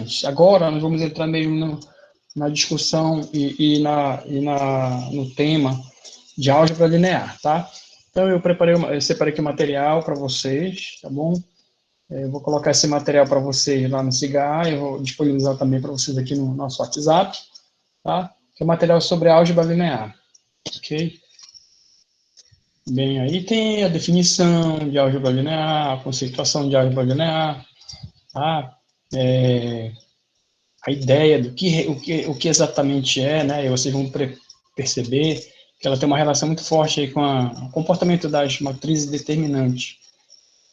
interessantes. Agora, nós vamos entrar mesmo na discussão no tema de álgebra linear, tá? Então, eu separei aqui o material para vocês, tá bom? Eu vou colocar esse material para vocês lá no Cigar, eu vou disponibilizar também para vocês aqui no nosso WhatsApp, tá? Que é material sobre álgebra linear, ok? Bem, aí tem a definição de álgebra linear, a conceituação de álgebra linear, tá? A ideia do o que exatamente é, né? E vocês vão perceber que ela tem uma relação muito forte aí com o comportamento das matrizes determinantes,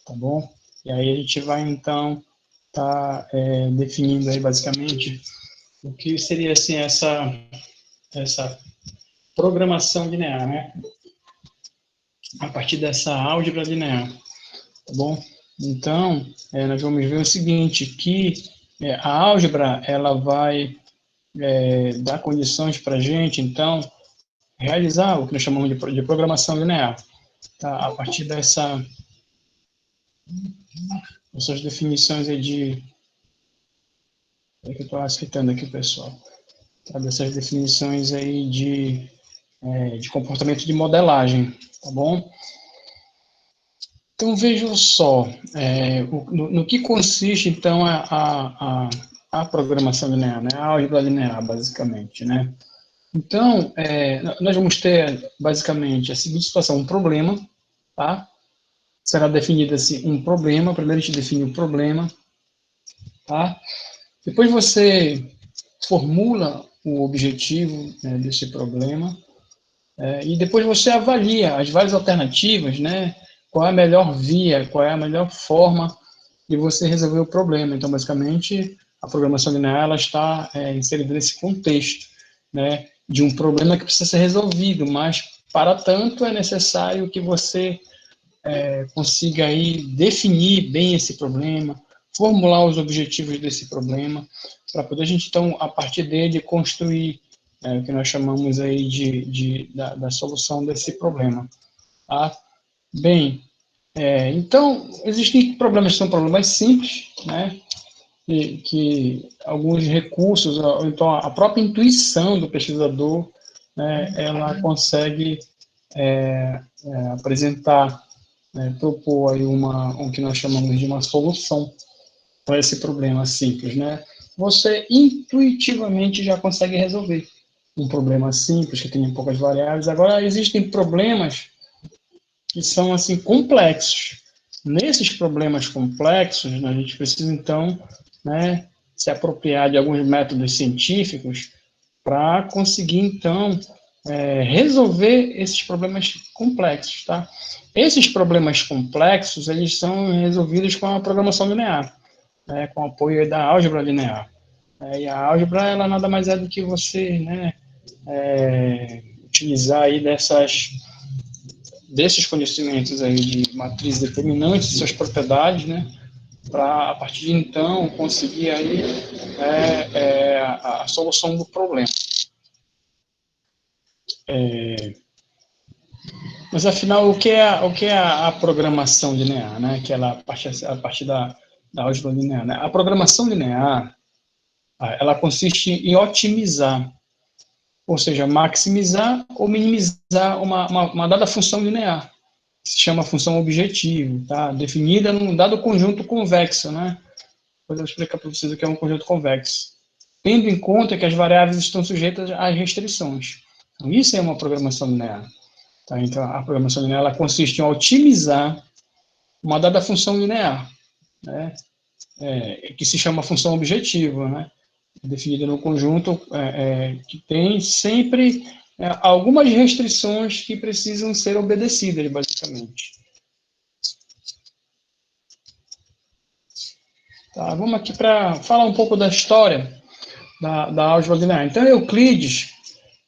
tá bom? E aí a gente vai, então, definindo aí, basicamente, o que seria, assim, essa programação linear, né? A partir dessa álgebra linear, tá bom? Então, nós vamos ver o seguinte, que a álgebra, ela vai dar condições para a gente, então, realizar o que nós chamamos de programação linear, tá? A partir dessas definições aí de... É que eu estou aceitando aqui, pessoal. Tá? Dessas definições aí de comportamento de modelagem, tá bom? Então, vejam só, no que consiste, então, a programação linear, né? A álgebra linear, basicamente, né? Então, nós vamos ter, basicamente, a seguinte situação, um problema, tá? Será definido assim, um problema, primeiro a gente define o problema, tá? Depois você formula o objetivo, né, desse problema, e depois você avalia as várias alternativas, né? Qual é a melhor via, qual é a melhor forma de você resolver o problema. Então, basicamente, a programação linear ela está inserida nesse contexto, né? De um problema que precisa ser resolvido, mas, para tanto, é necessário que você consiga aí definir bem esse problema, formular os objetivos desse problema, para poder a gente, então, a partir dele, construir o que nós chamamos aí da solução desse problema. Tá? Bem, então, existem problemas que são problemas simples, né? Que alguns recursos, ou então a própria intuição do pesquisador, né, ela consegue apresentar, propor aí o que nós chamamos de uma solução para esse problema simples, né? Você intuitivamente já consegue resolver um problema simples que tem poucas variáveis. Agora, existem problemas que são assim complexos. Nesses problemas complexos, né, a gente precisa então, né, se apropriar de alguns métodos científicos para conseguir então resolver esses problemas complexos, tá? Esses problemas complexos eles são resolvidos com a programação linear, né, com o apoio da álgebra linear. E a álgebra ela nada mais é do que você, né, utilizar aí desses conhecimentos aí de matriz determinante, suas propriedades, né, para a partir de então conseguir aí a solução do problema. Mas afinal, o que é a programação linear, né? Que ela a partir da álgebra linear, né? A programação linear, ela consiste em otimizar, ou seja, maximizar ou minimizar uma dada função linear, que se chama função objetivo, tá? Definida num dado conjunto convexo, né? Depois eu vou explicar para vocês o que é um conjunto convexo. Tendo em conta que as variáveis estão sujeitas às restrições. Então, isso é uma programação linear. Tá? Então, a programação linear ela consiste em otimizar uma dada função linear, né? Que se chama função objetiva, né? Definida no conjunto que tem sempre algumas restrições que precisam ser obedecidas, basicamente. Tá, vamos aqui para falar um pouco da história da álgebra linear. Então, Euclides,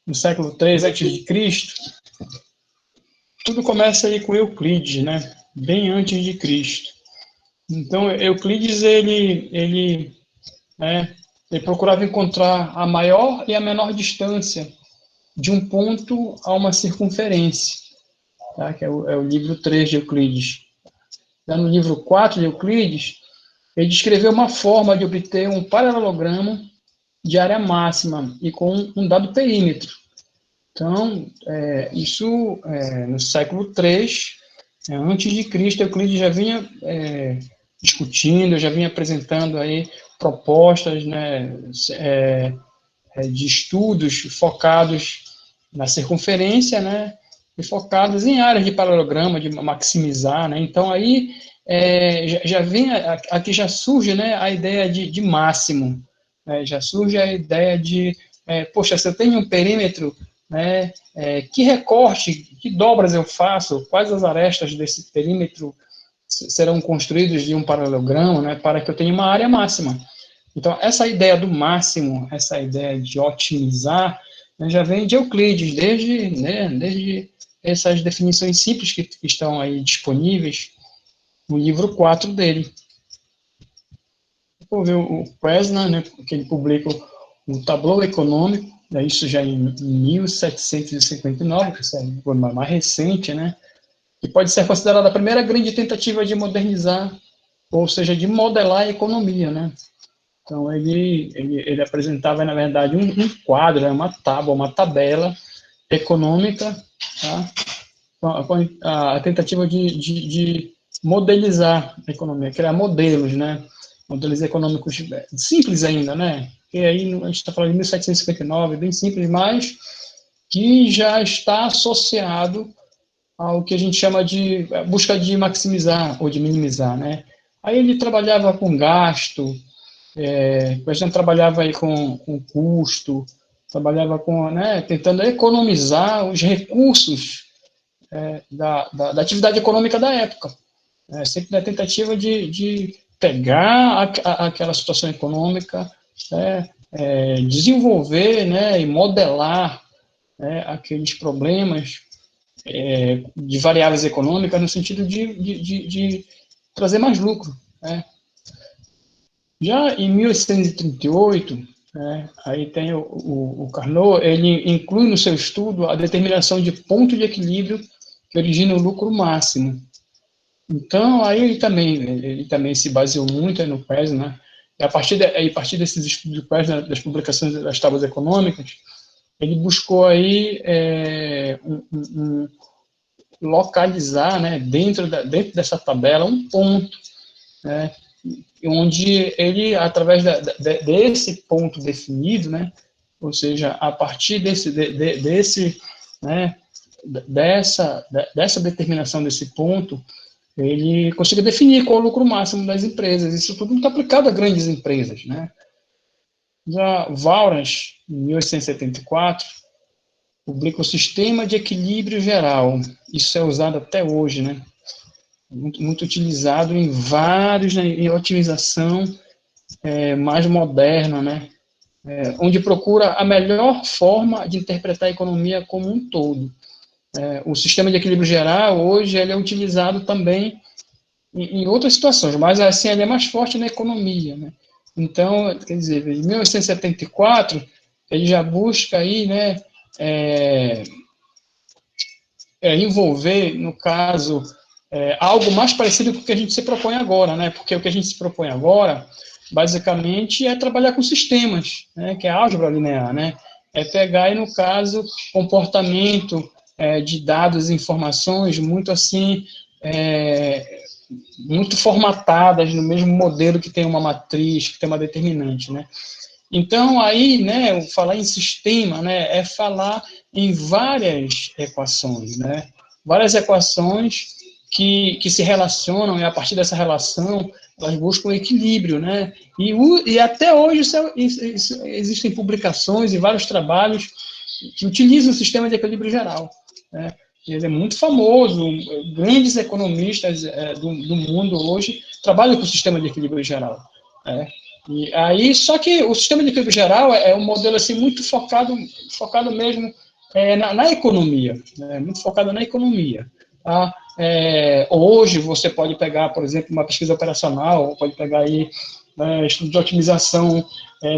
no século III a.C., tudo começa aí com Euclides, né? Bem antes de Cristo. Então, Euclides, ele procurava encontrar a maior e a menor distância de um ponto a uma circunferência, tá? Que é o livro 3 de Euclides. Já no livro 4 de Euclides, ele descreveu uma forma de obter um paralelogramo de área máxima e com um dado perímetro. Então, isso no século III, antes de Cristo, Euclides já vinha discutindo, já vinha apresentando aí propostas, né, de estudos focados na circunferência, né, e focados em áreas de paralelogramo, de maximizar, né. Então aí já vem aqui já surge, né, a ideia de máximo, né, já surge a ideia de poxa, se eu tenho um perímetro, né, que recorte, que dobras eu faço, quais as arestas desse perímetro serão construídos de um paralelogramo, né, para que eu tenha uma área máxima. Então, essa ideia do máximo, essa ideia de otimizar, né, já vem de Euclides, desde essas definições simples que estão aí disponíveis no livro 4 dele. Vou ver o Presner, né, que ele publica o Tableau Econômico, isso já em 1759, que é mais recente, né, que pode ser considerada a primeira grande tentativa de modernizar, ou seja, de modelar a economia, né. Então, ele apresentava, na verdade, um quadro, uma tábua, uma tabela econômica, tá? A tentativa de modelizar a economia, criar modelos, né? Modelos econômicos simples ainda, né? E aí a gente está falando de 1759, bem simples, mas que já está associado ao que a gente chama de busca de maximizar ou de minimizar, né? Aí ele trabalhava com gasto, a gente trabalhava aí com custo, trabalhava com, né, tentando economizar os recursos da atividade econômica da época. Sempre na tentativa de pegar aquela situação econômica, desenvolver, né, e modelar, né, aqueles problemas de variáveis econômicas no sentido de trazer mais lucro, né. Já em 1838, aí tem o Carnot, ele inclui no seu estudo a determinação de ponto de equilíbrio que origina o lucro máximo. Então, aí ele também se baseou muito no Presner, né? E a partir desses estudos do Presner, das publicações das tábuas econômicas, ele buscou aí localizar, né, dentro dessa tabela um ponto, né, onde ele, através desse ponto definido, né, ou seja, a partir né, dessa determinação desse ponto, ele consiga definir qual é o lucro máximo das empresas. Isso tudo está aplicado a grandes empresas, né. Já Walras, em 1874, publica o Sistema de Equilíbrio Geral. Isso é usado até hoje, né, muito utilizado em vários, né, em otimização mais moderna, né, onde procura a melhor forma de interpretar a economia como um todo. O sistema de equilíbrio geral, hoje, ele é utilizado também em outras situações, mas, assim, ele é mais forte na economia, né. Então, quer dizer, em 1874, ele já busca aí, né, envolver, no caso, algo mais parecido com o que a gente se propõe agora, né? Porque o que a gente se propõe agora, basicamente, é trabalhar com sistemas, né? Que é a álgebra linear, né? É pegar, aí, no caso, comportamento de dados e informações muito assim, muito formatadas no mesmo modelo que tem uma matriz, que tem uma determinante, né? Então, aí, né, falar em sistema, né, é falar em várias equações, né? Várias equações que se relacionam, e a partir dessa relação, elas buscam equilíbrio, né? E até hoje existem publicações e vários trabalhos que utilizam o sistema de equilíbrio geral, né? Ele é muito famoso, grandes economistas do mundo hoje trabalham com o sistema de equilíbrio geral, né? E aí, só que o sistema de equilíbrio geral é um modelo assim muito focado mesmo na economia, né? Muito focado na economia. Tá? Hoje você pode pegar, por exemplo, uma pesquisa operacional, pode pegar aí estudo de otimização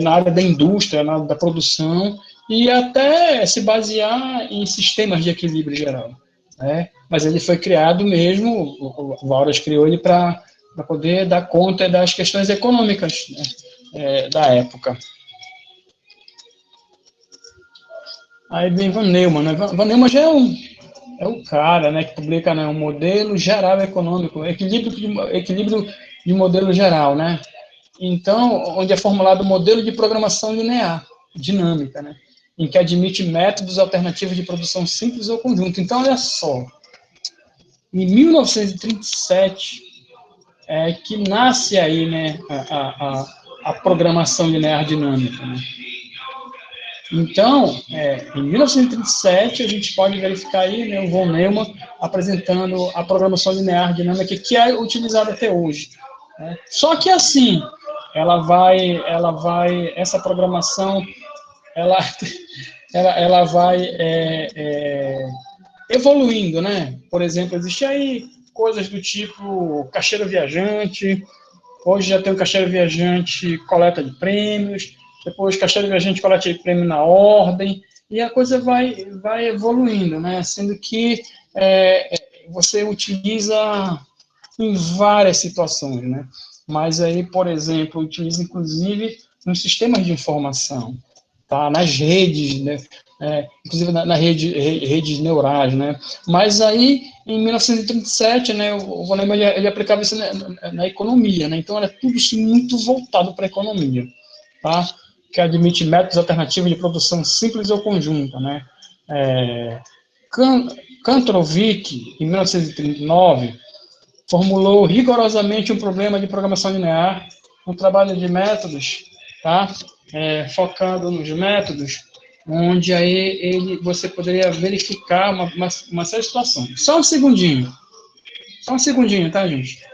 na área da indústria, na área da produção, e até se basear em sistemas de equilíbrio geral, né? Mas ele foi criado mesmo, o Walras criou ele para para poder dar conta das questões econômicas, né, da época. Aí vem Van Neumann, né? Van Neumann já é o cara, né, que publica, né, um modelo geral econômico, equilíbrio de modelo geral, né? Então, onde é formulado o modelo de programação linear, dinâmica, né? Em que admite métodos alternativos de produção simples ou conjunto. Então, olha só, em 1937 que nasce aí, né, a programação linear dinâmica, né? Então, em 1937, a gente pode verificar aí, né, o von Neumann apresentando a programação linear dinâmica que é utilizada até hoje, né? Só que assim, essa programação, ela, ela vai evoluindo, né? Por exemplo, existe aí coisas do tipo caixeiro viajante. Hoje já tem o caixeiro viajante coleta de prêmios, depois caixeiro viajante coleta de prêmio na ordem, e a coisa vai evoluindo, né? Sendo que você utiliza em várias situações, né? Mas aí, por exemplo, utiliza inclusive nos sistemas de informação, tá? Nas redes, né? Inclusive redes neurais, né? Mas aí, em 1937, né, o von Neumann ele aplicava isso na economia, né? Então era tudo isso muito voltado para a economia, tá? Que admite métodos alternativos de produção simples ou conjunta, né? Kantrovic, em 1939, formulou rigorosamente um problema de programação linear, um trabalho de métodos, tá? Focando nos métodos, onde aí você poderia verificar uma série de situações. Só um segundinho, tá, gente?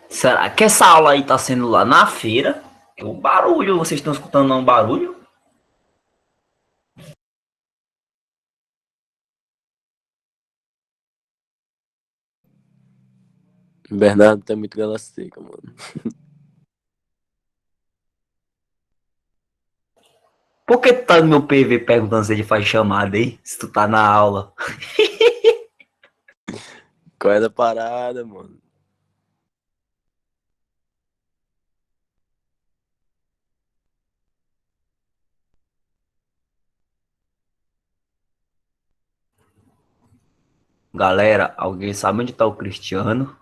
Será que essa aula aí tá sendo lá na feira? O barulho, vocês estão escutando um barulho? Bernardo tá muito gala seca, mano. Por que tu tá no meu PV perguntando se ele faz chamada aí? Se tu tá na aula. Qual é da parada, mano? Galera, alguém sabe onde tá o Cristiano?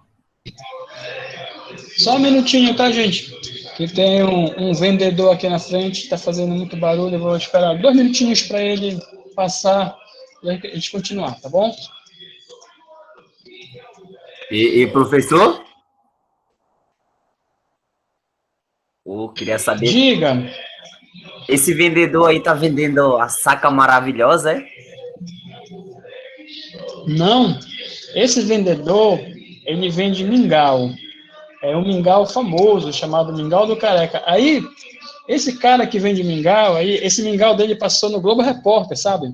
Só um minutinho, tá, gente? Que tem um vendedor aqui na frente, está fazendo muito barulho. Eu vou esperar 2 minutinhos para ele passar e a gente continuar, tá bom? E professor? Queria saber. Diga. Esse vendedor aí tá vendendo a saca maravilhosa, é? Não, esse vendedor, ele vende mingau. É um mingau famoso, chamado Mingau do Careca. Aí, esse cara que vende mingau, aí, esse mingau dele passou no Globo Repórter, sabe?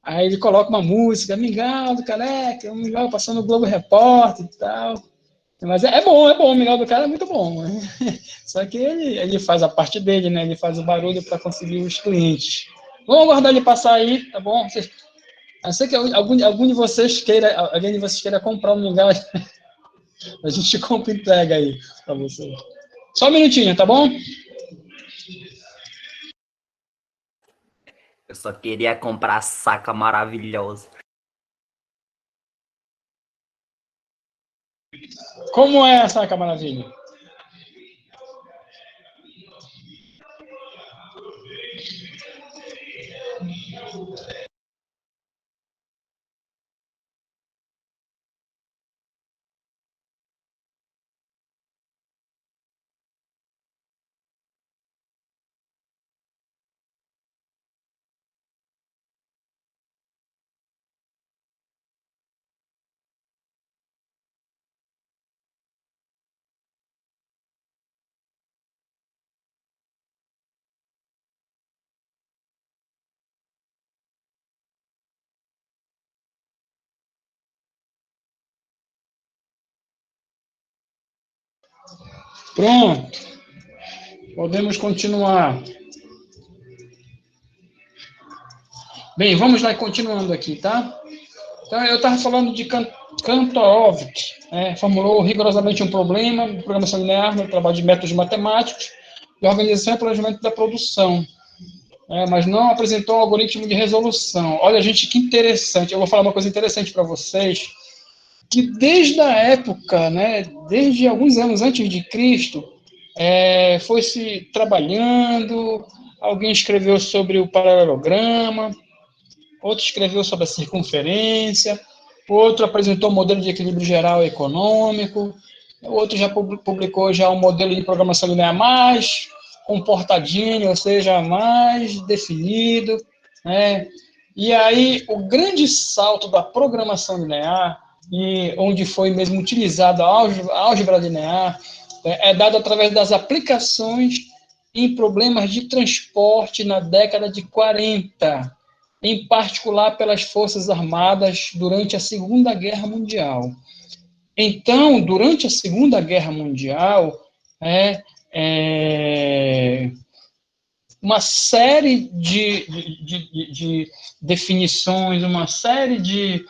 Aí ele coloca uma música, Mingau do Careca, um mingau passando no Globo Repórter e tal. Mas é bom, o mingau do cara é muito bom. Né? Só que ele faz a parte dele, né? Ele faz o barulho para conseguir os clientes. Vamos aguardar ele passar aí, tá bom? A sei que algum de vocês alguém de vocês queira comprar um mingau, a gente compra e entrega aí para vocês. Só um minutinho, tá bom? Eu só queria comprar a saca maravilhosa. Como é essa maravilha? Pronto. Podemos continuar. Bem, vamos lá continuando aqui, tá? Então, eu estava falando Kantorowicz formulou rigorosamente um problema de programação linear no trabalho de métodos matemáticos de organização e planejamento da produção, mas não apresentou um algoritmo de resolução. Olha, gente, que interessante. Eu vou falar uma coisa interessante para vocês, que desde a época, desde alguns anos antes de Cristo, foi se trabalhando, alguém escreveu sobre o paralelograma, outro escreveu sobre a circunferência, outro apresentou um modelo de equilíbrio geral econômico, outro já publicou já um modelo de programação linear mais comportadinho, ou seja, mais definido, E aí, o grande salto da programação linear, e onde foi mesmo utilizada a álgebra linear, é dado através das aplicações em problemas de transporte na década de 40, em particular pelas Forças Armadas durante a Segunda Guerra Mundial. Então, durante a Segunda Guerra Mundial, uma série de definições, uma série de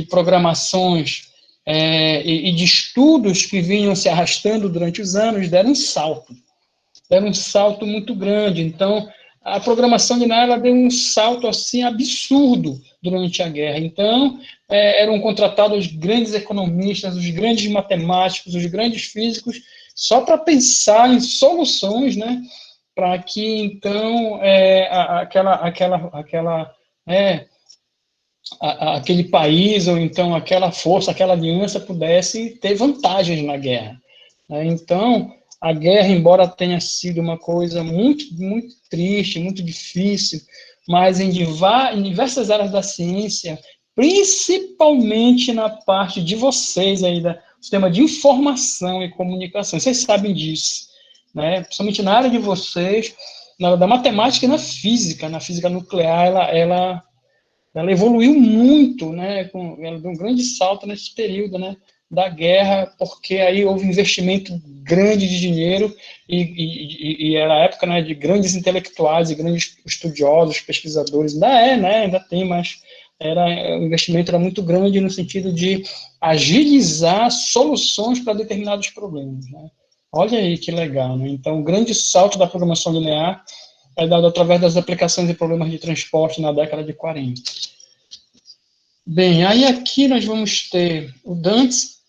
programações e de estudos que vinham se arrastando durante os anos deram um salto muito grande. Então, a programação linear ela deu um salto assim absurdo durante a guerra. Então, eram contratados os grandes economistas, os grandes matemáticos, os grandes físicos, só para pensar em soluções, para que então aquele país ou então aquela força, aquela aliança pudesse ter vantagens na guerra. Então, a guerra, embora tenha sido uma coisa muito, muito triste, muito difícil, mas em diversas áreas da ciência, principalmente na parte de vocês aí, do sistema de informação e comunicação, vocês sabem disso, principalmente na área de vocês, da matemática e na física nuclear, ela evoluiu muito, ela deu um grande salto nesse período, da guerra, porque aí houve investimento grande de dinheiro e era a época, de grandes intelectuais e grandes estudiosos, pesquisadores, ainda tem, mas o investimento era muito grande no sentido de agilizar soluções para determinados problemas, Olha aí que legal, Então, o grande salto da programação linear é dado através das aplicações e problemas de transporte na década de 40. Bem, aí aqui nós vamos ter o Dantes,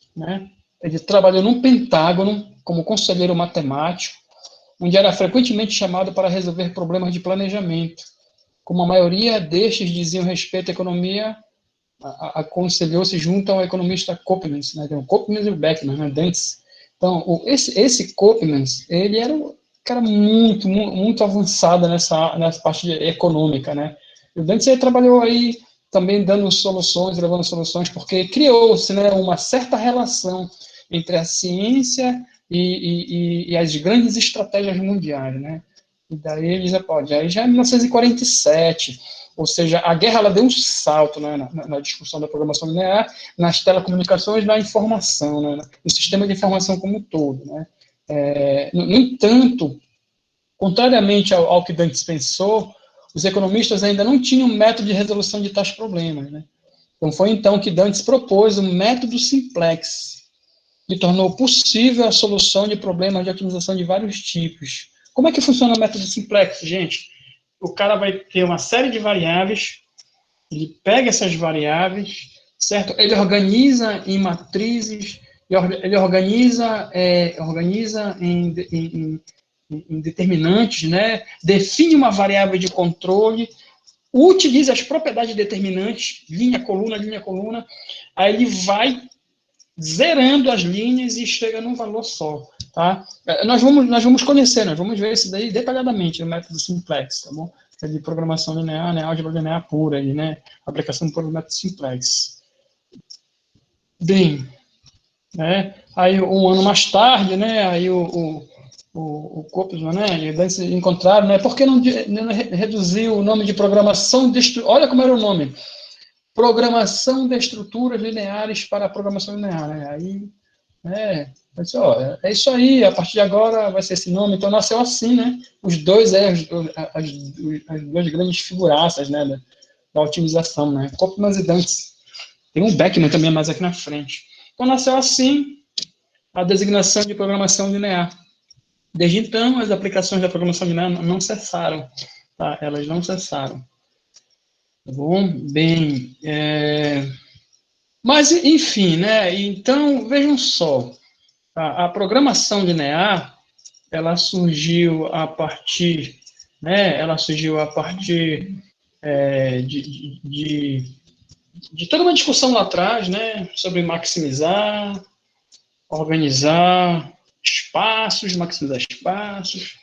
Ele trabalhou no Pentágono como conselheiro matemático, onde era frequentemente chamado para resolver problemas de planejamento. Como a maioria destes diziam respeito à economia, aconselhou-se junto ao economista Koopmans, Tem o Koopmans e o Beckman, Dantes. Então, esse Koopmans, ele era um cara muito, muito avançado nessa parte econômica, E o Dantes trabalhou aí também dando soluções, levando soluções, porque criou-se uma certa relação entre a ciência e as grandes estratégias mundiais, E daí ele já pode. Aí já é 1947, ou seja, a guerra ela deu um salto na discussão da programação linear, nas telecomunicações, na informação, no sistema de informação como um todo. No entanto, contrariamente ao que Dantes pensou, os economistas ainda não tinham método de resolução de tais problemas. Então, foi então que Dantes propôs o método simplex, que tornou possível a solução de problemas de otimização de vários tipos. Como é que funciona o método simplex, gente? O cara vai ter uma série de variáveis, ele pega essas variáveis, certo? Ele organiza em matrizes, ele organiza em determinantes, define uma variável de controle, utiliza as propriedades determinantes, linha, coluna, aí ele vai zerando as linhas e chega num valor só, tá? Nós vamos conhecer, nós vamos ver isso daí detalhadamente no método simplex, tá bom? É de programação linear, álgebra linear pura, aí, aplicação por método simplex. Bem, aí um ano mais tarde, aí o Koopman, eles encontraram, por que não reduziu o nome de programação olha como era o nome, programação de estruturas lineares para a programação linear, Aí, disse, é isso aí, a partir de agora vai ser esse nome. Então nasceu assim, os dois, as duas grandes figuraças, da otimização, Koopman e Dantes. Tem um Beckman também mais aqui na frente. Então, nasceu assim a designação de programação linear. Desde então, as aplicações da programação linear não cessaram. Tá? Elas não cessaram. Tá bom? Bem, mas, enfim, né? Então, vejam só. A programação linear, ela surgiu a partir, né? Ela surgiu a partir de toda uma discussão lá atrás, né? Sobre maximizar, organizar espaços, maximizar espaços.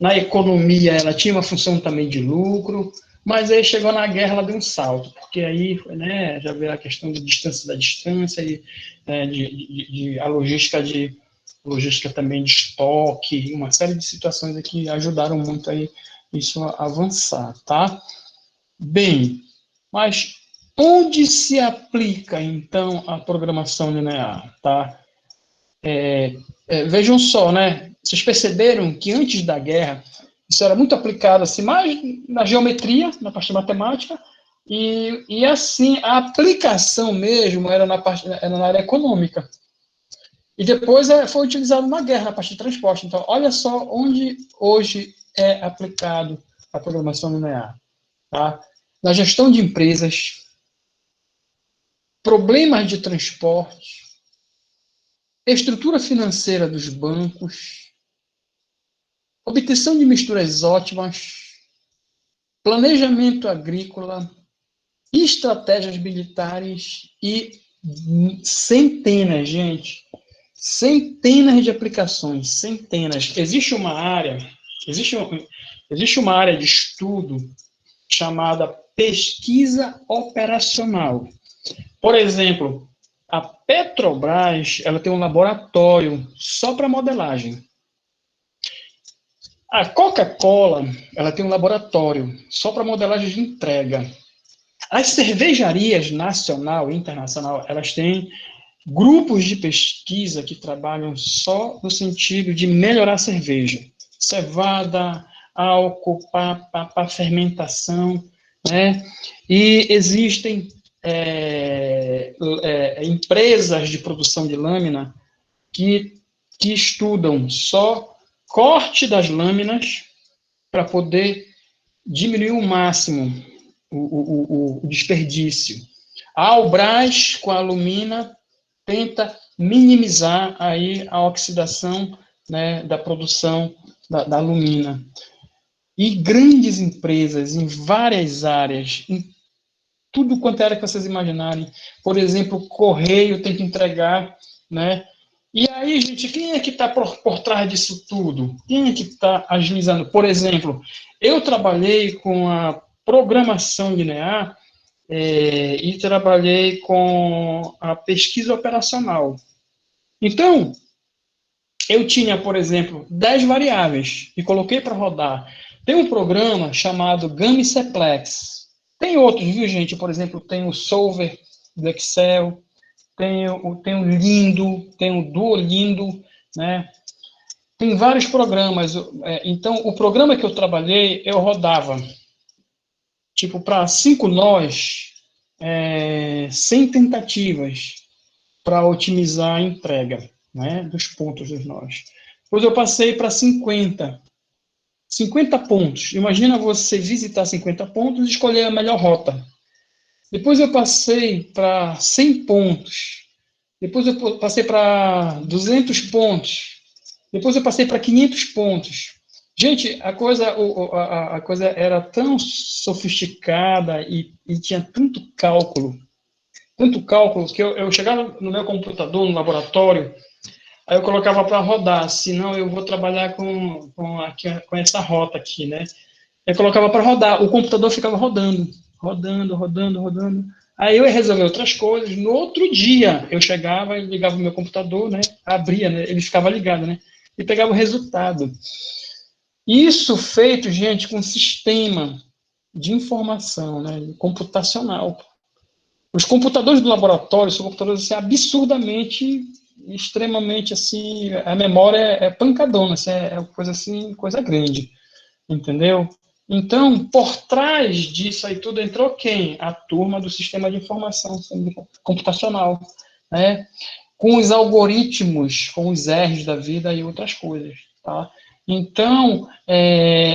Na economia, ela tinha uma função também de lucro, mas aí chegou na guerra, ela deu um salto, porque aí, né, já veio a questão da distância e a logística também de estoque, uma série de situações que ajudaram muito aí isso a avançar, tá? Bem, mas onde se aplica, então, a programação linear, tá? Vejam só, né? Vocês perceberam que antes da guerra, isso era muito aplicado assim, mais na geometria, na parte de matemática, e assim, a aplicação mesmo era na área econômica. E depois foi utilizado na guerra, na parte de transporte. Então, olha só onde hoje é aplicado a programação linear. Tá? Na gestão de empresas, problemas de transporte, estrutura financeira dos bancos, obtenção de misturas ótimas, planejamento agrícola, estratégias militares e centenas, gente, centenas de aplicações, centenas. Existe uma área de estudo chamada pesquisa operacional. Por exemplo, a Petrobras, ela tem um laboratório só para modelagem. A Coca-Cola, ela tem um laboratório só para modelagem de entrega. As cervejarias nacional e internacional, elas têm grupos de pesquisa que trabalham só no sentido de melhorar a cerveja. Cevada, álcool, para fermentação, né? E existem empresas de produção de lâmina que estudam só corte das lâminas para poder diminuir o máximo o desperdício. A Albras, com a alumina, tenta minimizar aí a oxidação, né, da produção da alumina. E grandes empresas em várias áreas, em tudo quanto era que vocês imaginarem. Por exemplo, o correio tem que entregar, né? E aí, gente, quem é que está por trás disso tudo? Quem é que está agilizando? Por exemplo, eu trabalhei com a programação linear e trabalhei com a pesquisa operacional. Então, eu tinha, por exemplo, 10 variáveis e coloquei para rodar. Tem um programa chamado Gamiseplex. Tem outros, viu, gente? Por exemplo, tem o Solver do Excel, tem o Lindo, tem o Duolindo, né? Tem vários programas. Então, o programa que eu trabalhei, eu rodava, tipo, para 5 nós, 100 tentativas para otimizar a entrega, né, dos pontos dos nós. Depois eu passei para 50 pontos. Imagina você visitar 50 pontos e escolher a melhor rota. Depois eu passei para 100 pontos. Depois eu passei para 200 pontos. Depois eu passei para 500 pontos. Gente, a coisa era tão sofisticada e tinha tanto cálculo, que eu chegava no meu computador, no laboratório, aí eu colocava para rodar, senão eu vou trabalhar com essa rota aqui, né? Eu colocava para rodar, o computador ficava rodando. Aí eu ia resolver outras coisas. No outro dia, eu chegava e ligava o meu computador, né? Abria, né? Ele ficava ligado, né? E pegava o resultado. Isso feito, gente, com um sistema de informação, né? Computacional. Os computadores do laboratório são computadores assim, absurdamente, extremamente assim, a memória é pancadona, assim, coisa assim, coisa grande, entendeu? Então, por trás disso aí tudo entrou quem? A turma do sistema de informação computacional, né? Com os algoritmos, com os R's da vida e outras coisas, tá? Então,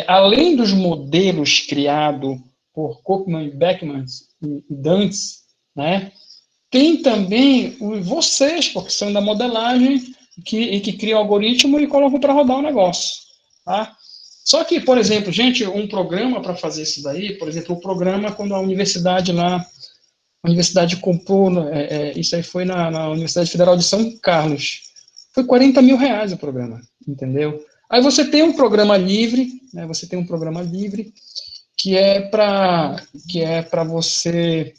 além dos modelos criados por Kauffman, Beckman e Dantes, né? Tem também vocês, porque são da modelagem, que criam o algoritmo e colocam para rodar o negócio, tá? Só que, por exemplo, gente, um programa para fazer isso daí, por exemplo, o programa quando a universidade lá, a universidade comprou, isso aí foi na Universidade Federal de São Carlos, foi R$ 40.000 o programa, entendeu? Aí você tem um programa livre, né, você tem um programa livre que é para você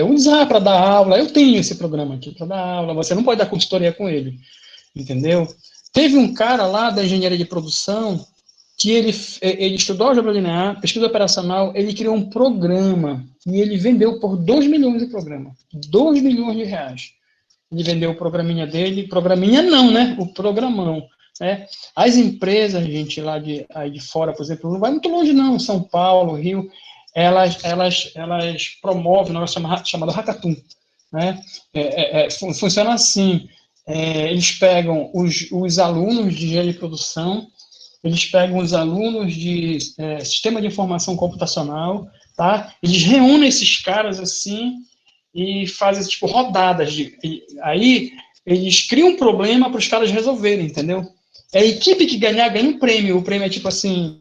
usar para dar aula. Eu tenho esse programa aqui para dar aula, você não pode dar consultoria com ele, entendeu? Teve um cara lá da engenharia de produção que ele estudou álgebra linear, pesquisa operacional, ele criou um programa e ele vendeu por 2 milhões de programa. 2 milhões de reais. Ele vendeu o programinha dele, programinha não, né? O programão. Né? As empresas, gente, lá aí de fora, por exemplo, não vai muito longe não, São Paulo, Rio, elas promovem um negócio chamado Hackathon. Né? Funciona assim, eles pegam os alunos de engenharia de produção, eles pegam os alunos de sistema de informação computacional, tá? Eles reúnem esses caras assim e fazem tipo rodadas. Aí eles criam um problema para os caras resolverem, entendeu? É a equipe que ganhar ganha um prêmio. O prêmio é tipo assim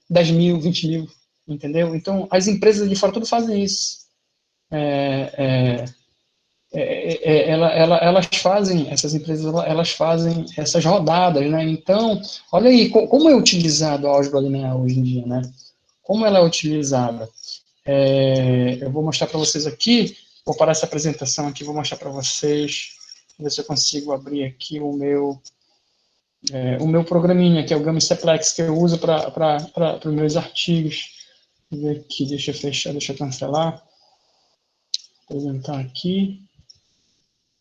10 mil, 20 mil, entendeu? Então as empresas de fora tudo fazem isso. Elas fazem, essas empresas, elas fazem essas rodadas, né? Então, olha aí, como é utilizado a álgebra linear hoje em dia, né? Como ela é utilizada? Eu vou mostrar para vocês aqui, vou parar essa apresentação aqui, vou mostrar para vocês, ver se eu consigo abrir aqui o meu programinha, que é o GamiCPlex, que eu uso para os meus artigos. Vou ver aqui, deixa eu fechar, deixa eu cancelar. Apresentar aqui.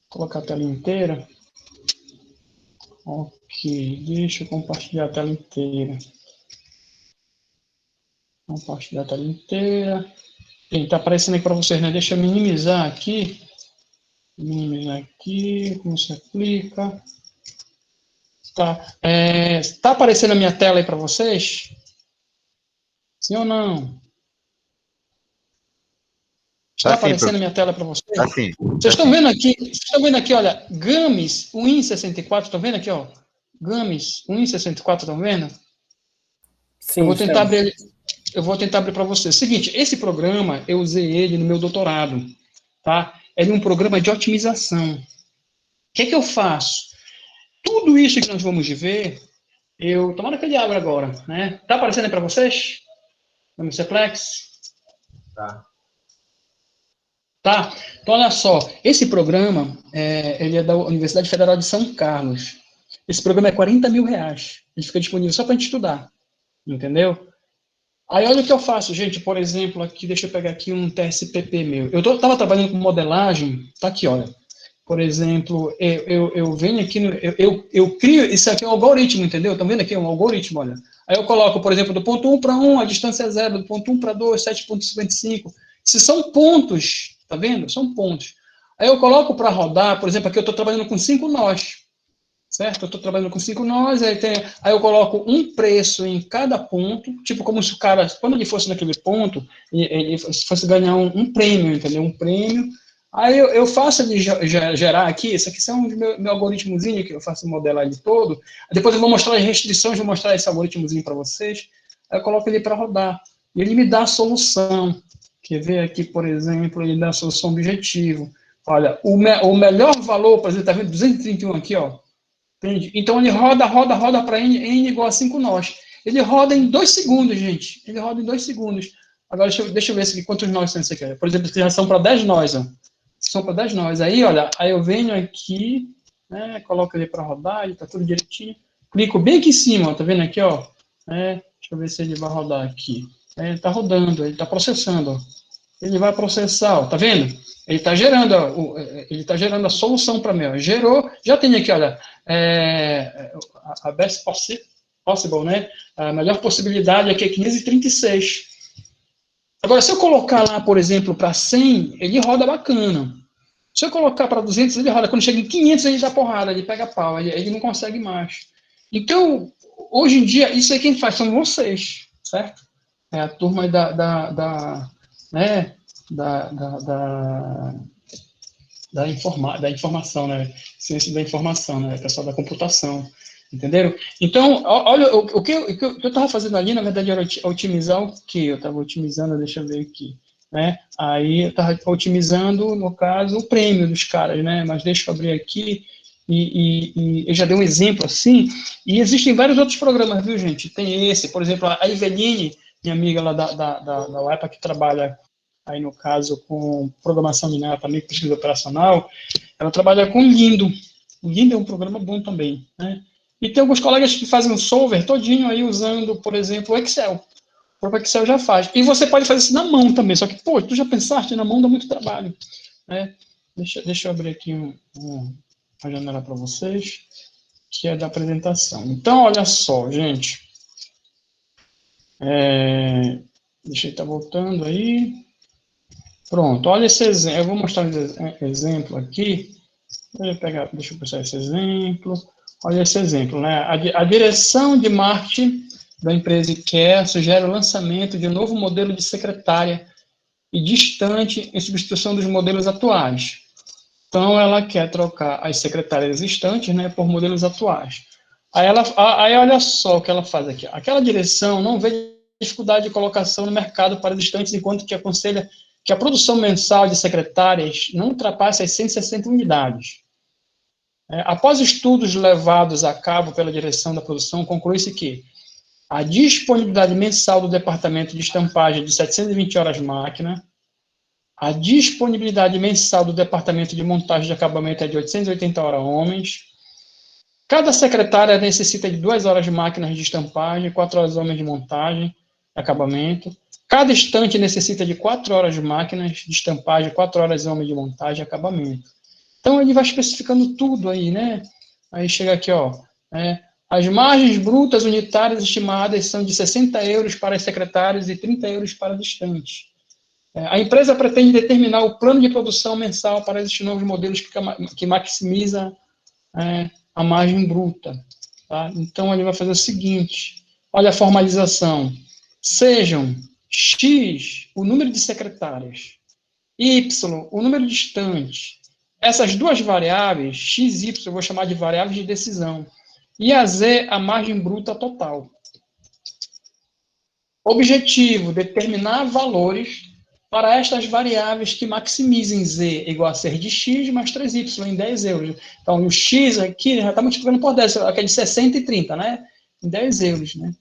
Colocar a tela inteira. Ok, deixa eu compartilhar a tela inteira. Compartilhar a tela inteira. Está aparecendo aí para vocês, né? Deixa eu minimizar aqui. Minimizar aqui, como você aplica. Tá. Tá aparecendo a minha tela aí para vocês? Sim ou não? Está aparecendo a minha tela para vocês? Assim. Vocês estão vendo aqui, olha, Games Win64, estão vendo aqui, ó? Games Win64, estão vendo? Sim, eu vou tentar abrir para vocês. Seguinte, esse programa, eu usei ele no meu doutorado, tá? Ele é um programa de otimização. O que é que eu faço? Tudo isso que nós vamos ver, tomara que ele abra agora, né? Tá aparecendo aí para vocês? No Ceplex? Tá? Então, olha só, esse programa, ele é da Universidade Federal de São Carlos. Esse programa é R$ 40.000. Ele fica disponível só para a gente estudar, entendeu? Aí, olha o que eu faço, gente, por exemplo, aqui, deixa eu pegar aqui um TSPP meu. Eu estava trabalhando com modelagem, tá aqui, olha. Por exemplo, eu venho aqui, eu crio, isso aqui é um algoritmo, entendeu? Estão vendo aqui, é um algoritmo, olha. Aí eu coloco, por exemplo, do ponto 1 para 1, a distância é 0, do ponto 1 para 2, 7,55. Se são pontos, tá vendo? São pontos. Aí eu coloco para rodar, por exemplo, aqui eu estou trabalhando com 5 nós, certo? Eu estou trabalhando com 5 nós, aí eu coloco um preço em cada ponto, tipo como se o cara, quando ele fosse naquele ponto, ele fosse ganhar um prêmio, entendeu? Um prêmio. Aí eu faço ele gerar aqui, esse aqui são meu algoritmozinho, que eu faço modelar ele todo. Depois eu vou mostrar as restrições, vou mostrar esse algoritmozinho para vocês. Aí eu coloco ele para rodar. E ele me dá a solução. Quer ver aqui, por exemplo, ele dá a solução objetivo. Olha, o melhor valor, por exemplo, está vendo 231 aqui, ó. Entende? Então ele roda para n igual a 5 nós. Ele roda em 2 segundos, gente. Ele roda em 2 segundos. Agora, deixa eu ver aqui, quantos nós são isso aqui. Por exemplo, já são para 10 nós, ó. São para 10 nós. Aí, olha, aí eu venho aqui, né, coloco ele para rodar, ele está tudo direitinho. Clico bem aqui em cima, ó, tá vendo aqui, ó? Deixa eu ver se ele vai rodar aqui. Ele está rodando, ele está processando, ó. Ele vai processar, ó, tá vendo? Ele está gerando, ó, ele está gerando a solução para mim, ó. Gerou, já tem aqui, olha, a best possible, possible, né? A melhor possibilidade aqui é 536. Agora, se eu colocar lá, por exemplo, para 100, ele roda bacana. Se eu colocar para 200, ele roda. Quando chega em 500, ele dá porrada, ele pega pau, ele não consegue mais. Então, hoje em dia, isso aí quem faz são vocês, certo? É a turma da informação, né? Ciência da informação, né? Pessoal da computação, entenderam? Então, olha, o que eu estava fazendo ali, na verdade, era otimizar o que? Eu estava otimizando, deixa eu ver aqui, né? Aí eu estava otimizando, no caso, o prêmio dos caras, né? Mas deixa eu abrir aqui, e eu já dei um exemplo assim, e existem vários outros programas, viu, gente? Tem esse, por exemplo, a Eveline, minha amiga lá da UEPA, que trabalha aí no caso com programação linear, também pesquisa operacional, ela trabalha com Lindo. O Lindo é um programa bom também, né? E tem alguns colegas que fazem um solver todinho aí usando, por exemplo, o Excel. O próprio Excel já faz. E você pode fazer isso na mão também, só que, pô, tu já pensaste, na mão dá muito trabalho, né? Deixa eu abrir aqui uma janela para vocês, que é da apresentação. Então, olha só, gente. Deixa eu estar voltando aí. Pronto, olha esse exemplo. Eu vou mostrar um exemplo aqui. Deixa eu pensar esse exemplo. Olha esse exemplo, né? A direção de marketing da empresa IKEA sugere o lançamento de um novo modelo de secretária e distante em substituição dos modelos atuais. Então, ela quer trocar as secretárias existentes, né, por modelos atuais. Aí olha só o que ela faz aqui. Aquela direção não vê dificuldade de colocação no mercado para distantes, enquanto que aconselha que a produção mensal de secretárias não ultrapasse as 160 unidades. Após estudos levados a cabo pela direção da produção, conclui-se que a disponibilidade mensal do departamento de estampagem é de 720 horas máquina, a disponibilidade mensal do departamento de montagem de acabamento é de 880 horas homens, cada secretária necessita de 2 horas de máquinas de estampagem, 4 horas homens de montagem, acabamento, cada estante necessita de 4 horas de máquinas de estampagem, 4 horas homens de montagem, acabamento. Então, ele vai especificando tudo aí, né? Aí chega aqui, ó. As margens brutas unitárias estimadas são de 60 euros para as secretárias e 30 euros para as estantes. A empresa pretende determinar o plano de produção mensal para esses novos modelos que maximiza a margem bruta. Tá? Então, ele vai fazer o seguinte. Olha a formalização. Sejam X, o número de secretárias, Y, o número de estantes. Essas duas variáveis, x e y, eu vou chamar de variáveis de decisão. E a z, a margem bruta total. Objetivo, determinar valores para estas variáveis que maximizem z igual a ser de x mais 3y em 10 euros. Então, o x aqui já está multiplicando por 10, aqui é de 60 e 30, né? Em 10 euros, né?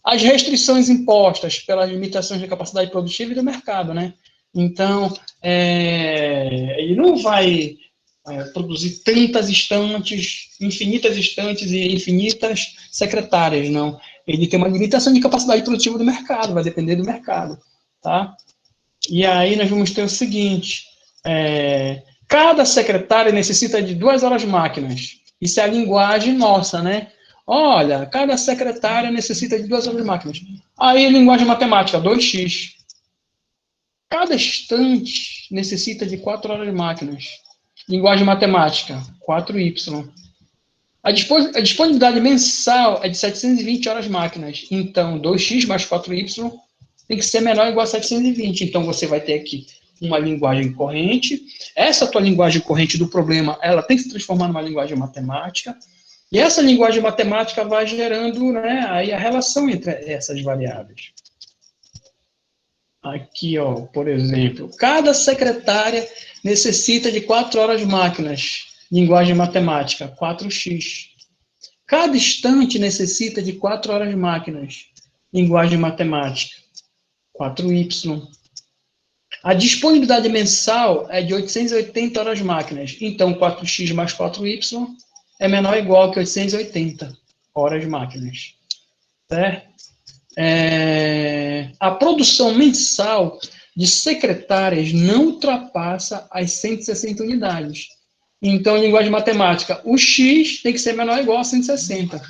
As restrições impostas pelas limitações de capacidade produtiva e do mercado, né? Então, ele não vai produzir tantas estantes, infinitas estantes e infinitas secretárias, não. Ele tem uma limitação de capacidade produtiva do mercado, vai depender do mercado, tá? E aí nós vamos ter o seguinte, cada secretária necessita de 2 horas máquinas. Isso é a linguagem nossa, né? Olha, cada secretária necessita de 2 horas máquinas. Aí, linguagem matemática, 2x. Cada estante necessita de 4 horas de máquinas. Linguagem matemática, 4y. A disponibilidade mensal é de 720 horas máquinas. Então, 2x mais 4y tem que ser menor ou igual a 720. Então, você vai ter aqui uma linguagem corrente. Essa tua linguagem corrente do problema, ela tem que se transformar numa linguagem matemática. E essa linguagem matemática vai gerando, né, aí a relação entre essas variáveis. Aqui, ó, por exemplo, cada secretária necessita de 4 horas de máquinas, linguagem matemática, 4x. Cada estante necessita de 4 horas de máquinas, linguagem matemática, 4y. A disponibilidade mensal é de 880 horas de máquinas, então 4x mais 4y é menor ou igual que 880 horas de máquinas, certo? A produção mensal de secretárias não ultrapassa as 160 unidades. Então, em linguagem matemática, o x tem que ser menor ou igual a 160.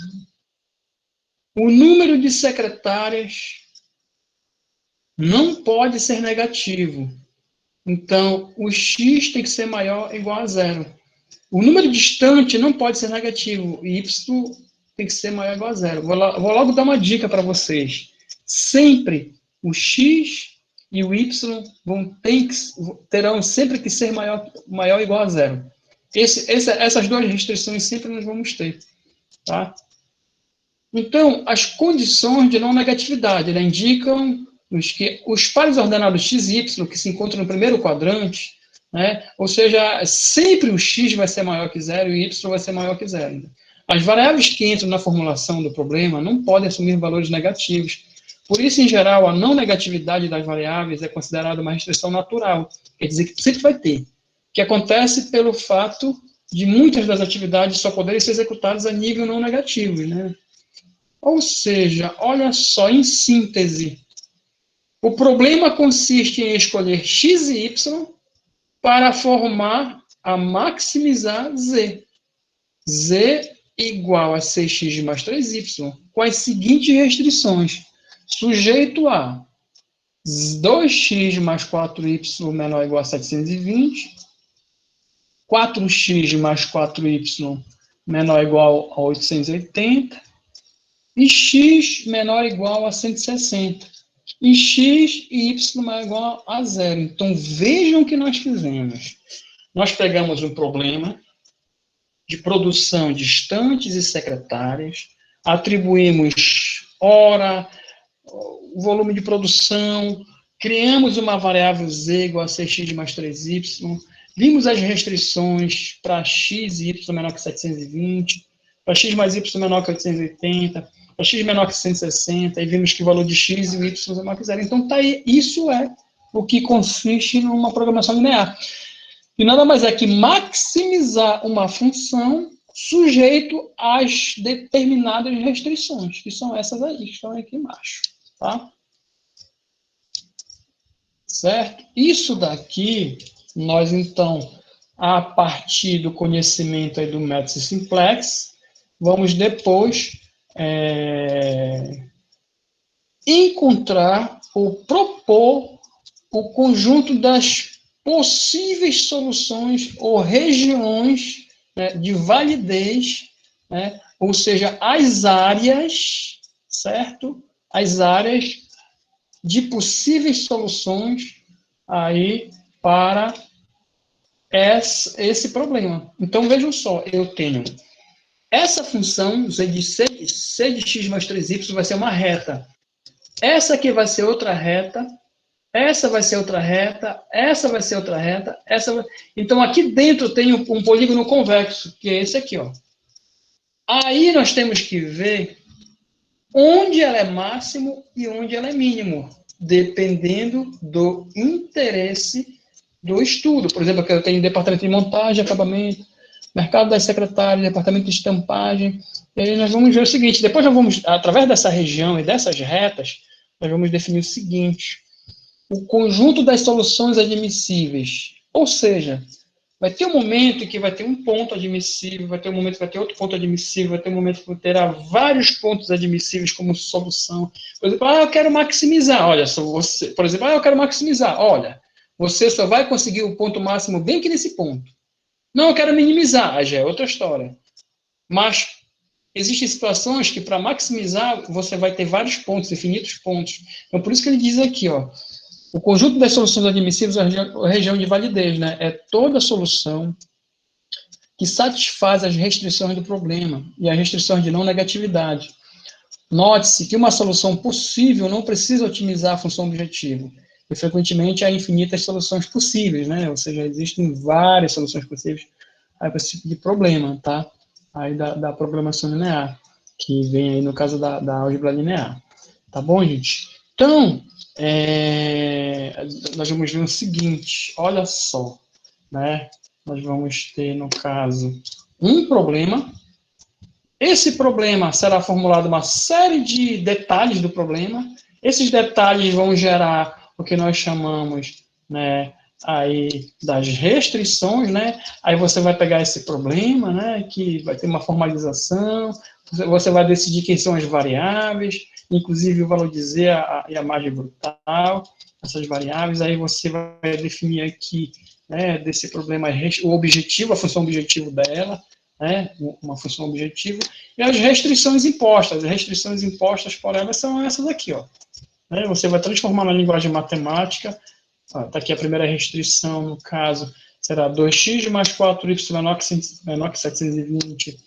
O número de secretárias não pode ser negativo. Então, o x tem que ser maior ou igual a zero. O número distante não pode ser negativo. E y tem que ser maior ou igual a zero. Vou logo dar uma dica para vocês. Sempre o x e o y terão sempre que ser maior ou igual a zero. Essas duas restrições sempre nós vamos ter. Tá? Então, as condições de não negatividade indicam que os pares ordenados x e y, que se encontram no primeiro quadrante, né, ou seja, sempre o x vai ser maior que zero e o y vai ser maior que zero. As variáveis que entram na formulação do problema não podem assumir valores negativos. Por isso, em geral, a não negatividade das variáveis é considerada uma restrição natural, quer dizer que sempre vai ter, que acontece pelo fato de muitas das atividades só poderem ser executadas a nível não negativo, né? Ou seja, olha só, em síntese, o problema consiste em escolher x e y para formar a maximizar z. Z igual a 6x mais 3y, com as seguintes restrições. Sujeito a 2x mais 4y menor ou igual a 720, 4x mais 4y menor ou igual a 880, e x menor ou igual a 160. E x e y menor ou igual a zero. Então, vejam o que nós fizemos. Nós pegamos um problema de produção de estantes e secretárias, atribuímos hora, o volume de produção, criamos uma variável z igual a 6x mais 3y, vimos as restrições para x e y menor que 720, para x mais y menor que 880, para x menor que 160, e vimos que o valor de x e o y é menor que zero. Então, tá aí, isso é o que consiste numa programação linear. E nada mais é que maximizar uma função sujeito às determinadas restrições, que são essas aí, que estão aqui embaixo. Tá? Certo? Isso daqui, nós então, a partir do conhecimento aí do método simplex, vamos depois encontrar ou propor o conjunto das possíveis soluções ou regiões, né, de validez, né, ou seja, as áreas, certo? As áreas de possíveis soluções aí para esse problema. Então, vejam só, eu tenho essa função, c de x mais 3y vai ser uma reta. Essa aqui vai ser outra reta. Essa vai ser outra reta. Essa vai ser outra reta. Então, aqui dentro tem um polígono convexo, que é esse aqui, ó. Aí nós temos que ver onde ela é máximo e onde ela é mínimo, dependendo do interesse do estudo. Por exemplo, aqui eu tenho departamento de montagem, acabamento, mercado das secretárias, departamento de estampagem. E aí nós vamos ver o seguinte, depois nós vamos, através dessa região e dessas retas, nós vamos definir o seguinte: o conjunto das soluções admissíveis. Ou seja, vai ter um momento em que vai ter um ponto admissível, vai ter um momento que vai ter outro ponto admissível, vai ter um momento que terá vários pontos admissíveis como solução. Por exemplo, eu quero maximizar. Olha, por exemplo, eu quero maximizar. Olha, você só vai conseguir o ponto máximo bem aqui nesse ponto. Não, eu quero minimizar. Já é outra história. Mas existem situações que, para maximizar, você vai ter vários pontos, infinitos pontos. Então, por isso que ele diz aqui, ó, o conjunto das soluções admissíveis é a região de validez, né? É toda solução que satisfaz as restrições do problema e as restrições de não negatividade. Note-se que uma solução possível não precisa otimizar a função objetivo. E, frequentemente, há infinitas soluções possíveis, né? Ou seja, existem várias soluções possíveis para esse tipo de problema, tá? Aí da programação linear, que vem aí no caso da álgebra linear. Tá bom, gente? Então, nós vamos ver o seguinte, olha só, né? Nós vamos ter, no caso, um problema. Esse problema será formulado uma série de detalhes do problema. Esses detalhes vão gerar o que nós chamamos, né, aí das restrições, né? Aí você vai pegar esse problema, né? Que vai ter uma formalização, você vai decidir quem são as variáveis, inclusive o valor de Z e a margem brutal, essas variáveis, aí você vai definir aqui, né, desse problema, o objetivo, a função objetivo dela, né, uma função objetivo, e as restrições impostas por ela são essas aqui, ó. Né, você vai transformar na linguagem matemática, está aqui a primeira restrição, no caso, será 2x mais 4y menor que 720.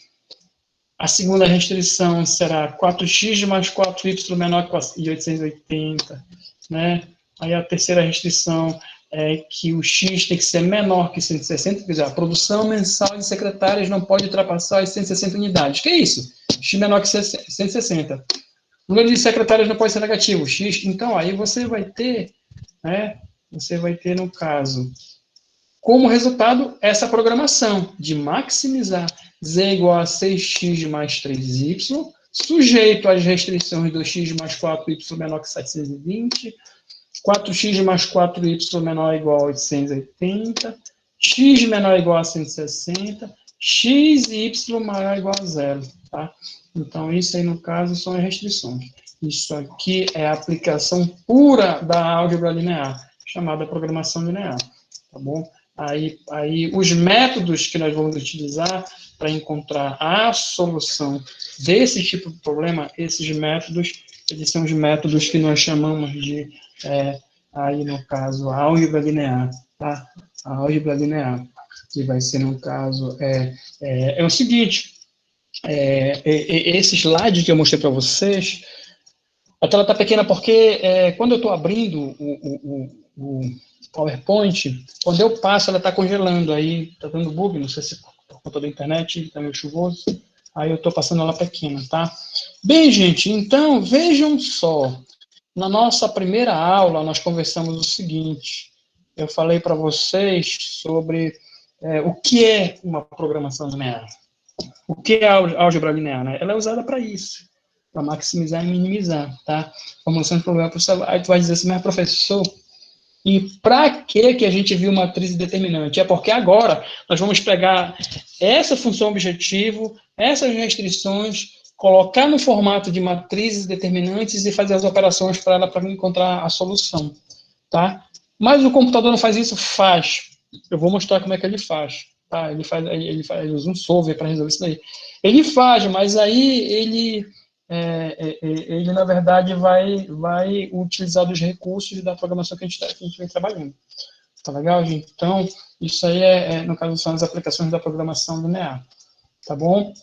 A segunda restrição será 4x mais 4y menor que 880. Né? Aí a terceira restrição é que o x tem que ser menor que 160, quer dizer, a produção mensal de secretárias não pode ultrapassar as 160 unidades. Que é isso? X menor que 160. O número de secretárias não pode ser negativo, x. Então, aí você vai ter, né, no caso, como resultado, essa programação de maximizar z igual a 6x mais 3y, sujeito às restrições do x mais 4y menor que 720, 4x mais 4y menor ou igual a 880, x menor ou igual a 160, x e y maior ou igual a zero. Tá? Então, isso aí, no caso, são as restrições. Isso aqui é a aplicação pura da álgebra linear, chamada programação linear. Tá bom? Aí os métodos que nós vamos utilizar para encontrar a solução desse tipo de problema, esses métodos, eles são os métodos que nós chamamos de, aí no caso, a álgebra linear, tá? A álgebra linear, que vai ser, no caso, é o seguinte, esse slide que eu mostrei para vocês, a tela está pequena porque quando eu estou abrindo o PowerPoint, quando eu passo, ela está congelando, aí está dando bug, não sei se por conta da internet, está meio chuvoso, aí eu estou passando ela pequena, tá? Bem, gente, então, vejam só, na nossa primeira aula, nós conversamos o seguinte, eu falei para vocês sobre o que é uma programação linear. O que é a álgebra linear? Né? Ela é usada para isso, para maximizar e minimizar, tá? Formulação de problema processual. Aí tu vai dizer assim, mas professor, e para que a gente viu matriz determinante? É porque agora nós vamos pegar essa função objetivo, essas restrições, colocar no formato de matrizes determinantes e fazer as operações para ela para encontrar a solução, tá? Mas o computador não faz isso? Faz. Eu vou mostrar como é que ele faz. Tá? Ele usa um solver para resolver isso daí. Ele faz, mas aí ele na verdade, vai utilizar dos recursos da programação que a gente vem trabalhando. Tá legal, gente? Então, isso aí no caso, são as aplicações da programação linear. Tá bom?